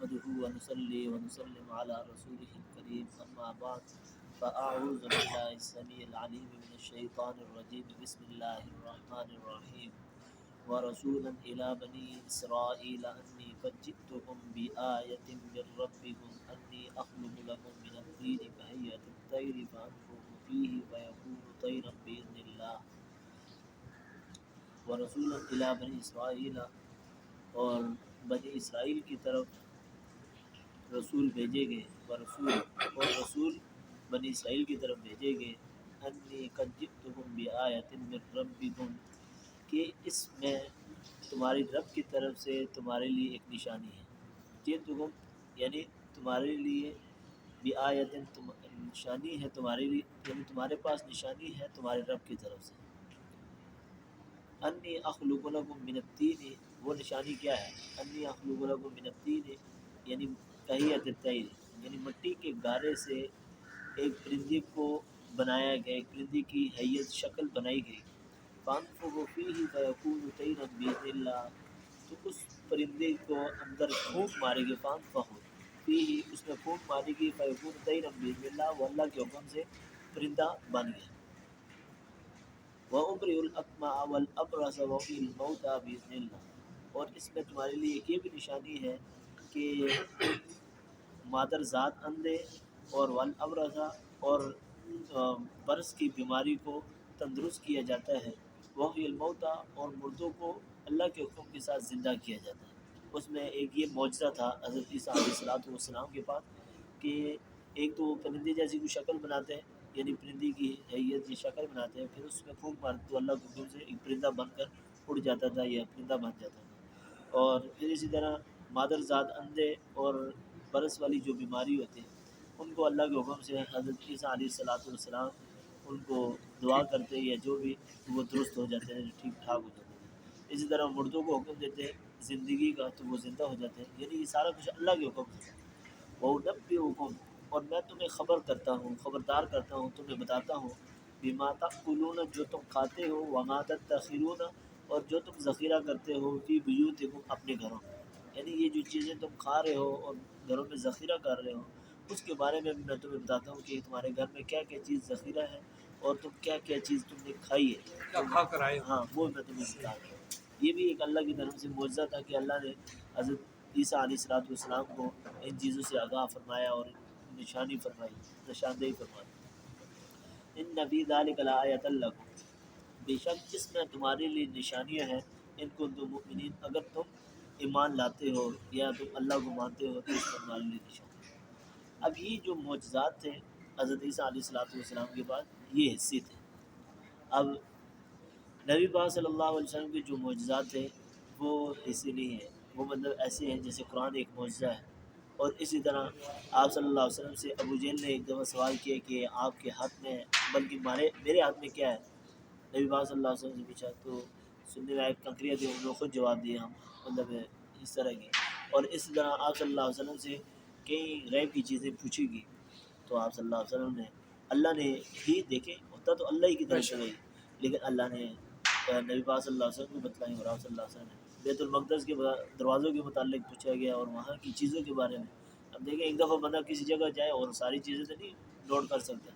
نحمده ونصلي ونسلم على رسوله الكريم أما بعد فأعوذ بالله السميع العليم من الشيطان الرجيم بسم الله الرحمن الرحيم ورسولا إلى بني إسرائيل أني قد جئتكم بآية من ربكم أني أخلق لكم من الطين كهيئة الطير فأنفخ فيه فيكون طيرا بإذن الله ورسولا إلى بني إسرائيل اور بنی اسرائیل کی طرف رسول بھیجے گئے رسول بنی اسرائیل کی طرف بھیجے گئے انی قد جئتکم بآیۃ من ربکم کہ اس میں تمہاری رب کی طرف سے تمہارے لیے ایک نشانی ہے. جئتکم یعنی تمہارے لیے بآیۃ نشانی ہے تمہارے لیے یعنی تمہارے پاس نشانی ہے تمہارے رب کی طرف سے. انی اخلق لکم من الطین وہ نشانی کیا ہے؟ انی اخلق لکم من الطین یعنی کہیۃ الطیر یعنی مٹی کے گارے سے ایک پرندے کو بنایا گیا ایک پرندے کی حیت شکل بنائی گئی. فانفخ فیہ فیکون طیرا باذن اللہ تو اس پرندے کو اندر پھونک مارے گی. فانفخ فیہ اس میں پھونک مارے گی فیکون طیرا باذن اللہ وہ اللہ کے حکم سے پرندہ بن گیا. وَأُبْرِئُ الْأَكْمَحَ وَالْأَبْرَصَ وَأُحْيِي الْمَوْتَىٰ بِإِذْنِ اللَّهِ اور اس میں تمہارے لیے ایک یہ بھی نشانی ہے کہ مادر ذات اندھے اور والابرص اور برس کی بیماری کو تندرست کیا جاتا ہے. وَأُحْيِي الْمَوْتَىٰ اور مردوں کو اللہ کے حکم کے ساتھ زندہ کیا جاتا ہے. اس میں ایک یہ معجزہ تھا حضرت عیسیٰ علیہ السلام کے پاس کہ ایک تو وہ پرندے جیسی کوئی شکل بناتے ہیں یعنی پرندے کی حیت کی شکل بناتے ہیں پھر اس میں پھونک مارتے تو اللہ کے حکم سے ایک پرندہ بن کر اڑ جاتا تھا یا پرندہ بن جاتا تھا. اور پھر اسی طرح مادر ذات اندھے اور برس والی جو بیماری ہوتی ہے ان کو اللہ کے حکم سے حضرت عیسیٰ علیہ السلام ان کو دعا کرتے یا جو بھی وہ درست ہو جاتے ہیں ٹھیک ٹھاک ہو جاتے ہیں. اسی طرح مردوں کو حکم دیتے ہیں زندگی کا تو وہ زندہ ہو جاتے ہیں یعنی یہ سارا کچھ اللہ کے حکم سے. وَأُنَبِّئُكُمْ اور میں تمہیں خبر کرتا ہوں خبردار کرتا ہوں تمہیں بتاتا ہوں بما تأکلون جو تم کھاتے ہو وما تدخرون اور جو تم ذخیرہ کرتے ہو فی بیوتکم اپنے گھروں میں یعنی یہ جو چیزیں تم کھا رہے ہو اور گھروں میں ذخیرہ کر رہے ہو اس کے بارے میں بھی میں تمہیں بتاتا ہوں کہ تمہارے گھر میں کیا کیا چیز ذخیرہ ہے اور تم کیا کیا چیز تم نے کھائی ہے کھا کر آئے ہاں وہ میں تمہیں بتا رہا ہوں. یہ بھی ایک اللہ کی طرف سے معجزہ تھا کہ اللہ نے حضرت عیسیٰ علیہ السلام کو ان چیزوں سے آگاہ فرمایا اور نشانی فرمائی نشاندہی فرمائی. ان فی ذلک لآیۃ لکم بے شک اس میں تمہارے لیے نشانیاں ہیں ان کو تم مؤمنین اگر تم ایمان لاتے ہو یا تم اللہ کو مانتے ہو تو اس میں تمہارے لیے نشانی. اب یہ جو معجزات تھے حضرت عیسیٰ علیہ السلام کے بعد یہ حصے تھے. اب نبی پاک صلی اللہ علیہ وسلم کے جو معجزات تھے وہ حصے نہیں ہیں وہ مطلب ایسے ہیں جیسے قرآن ایک معجزہ ہے. اور اسی طرح آپ صلی اللہ علیہ وسلم سے ابو جہل نے ایک دفعہ سوال کیا کہ آپ کے ہاتھ میں بلکہ میرے ہاتھ میں کیا ہے. نبی پاک صلی اللہ علیہ وسلم سے پوچھا تو سننے میں ایک کنکریاں تھی انہوں نے خود جواب دیا ہم مطلب اس طرح کی. اور اسی طرح آپ صلی اللہ علیہ وسلم سے کئی غیب کی چیزیں پوچھی گئی تو آپ صلی اللہ علیہ وسلم نے اللہ نے ہی دیکھے ہوتا تو اللہ ہی کی طرف سے گئی لیکن اللہ نے نبی پاک صلی اللہ علیہ وسلم کو بتلائی اور آپ صلی اللہ علیہ وسلم نے بیت المقدس کے دروازوں کے متعلق پوچھا گیا اور وہاں کی چیزوں کے بارے میں. اب دیکھیں ایک دفعہ بندہ کسی جگہ جائے اور ساری چیزیں تو نہیں نوٹ کر سکتا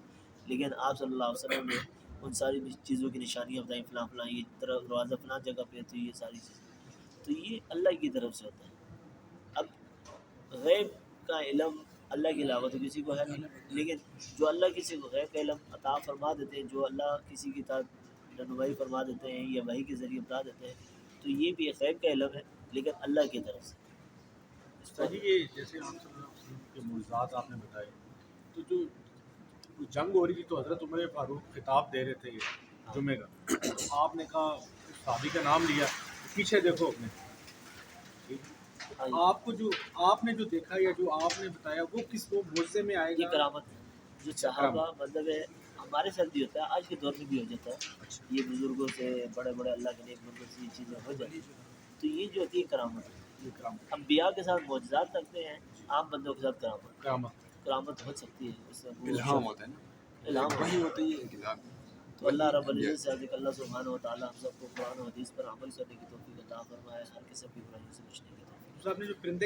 لیکن آپ صلی اللہ علیہ وسلم نے ان ساری چیزوں کی نشانیاں بتائیں فلاں فلاں یہ دروازہ فلاں جگہ پہ تو یہ ساری چیزیں تو یہ اللہ کی طرف سے ہوتا ہے. اب غیب کا علم اللہ کے علاوہ تو کسی کو ہے نہیں لیکن جو اللہ کسی کو غیب کا علم عطا فرما دیتے ہیں جو اللہ کسی کی رہنمائی فرما دیتے ہیں یا وحی کے ذریعے بتا دیتے ہیں تو یہ بھی غیب کا علم ہے لیکن اللہ کی طرف سے. یہ جیسے آپ صلی اللہ علیہ وسلم کے معجزات آپ نے بتائے تو جو جنگ ہو رہی تھی تو حضرت عمر فاروق خطاب دے رہے تھے جمعے کا آپ نے کہا صحابی کا نام لیا پیچھے دیکھو اپنے آپ کو جو آپ نے جو دیکھا یا جو آپ نے بتایا وہ کس کو معجزے میں آئے گا. یہ کرامت ہے جو صحابہ مطلب ہے ہمارے ساتھ بھی ہوتا ہے آج کے دور میں بھی ہو جاتا ہے. یہ بزرگوں سے بڑے بڑے اللہ کے نیک بندوں سے یہ چیزیں ہو جاتی ہیں تو یہ جو ہوتی ہے کرامت ہے. انبیاء کے ساتھ معجزات کرتے ہیں عام بندوں کے ساتھ کرامت ہو سکتی ہے اس سے الہام ہوتا ہے نا الہام وہی ہوتا ہے یہ الہام. تو اللہ رب العزت سے عزیز اللہ سبحانہ و تعالیٰ ہم سب کو قرآن و حدیث پر عمل کرنے کی توفیق عطا فرمائے ہر قسم کی برائیوں سے بچنے کی توفیق. آپ نے جو پرندے کا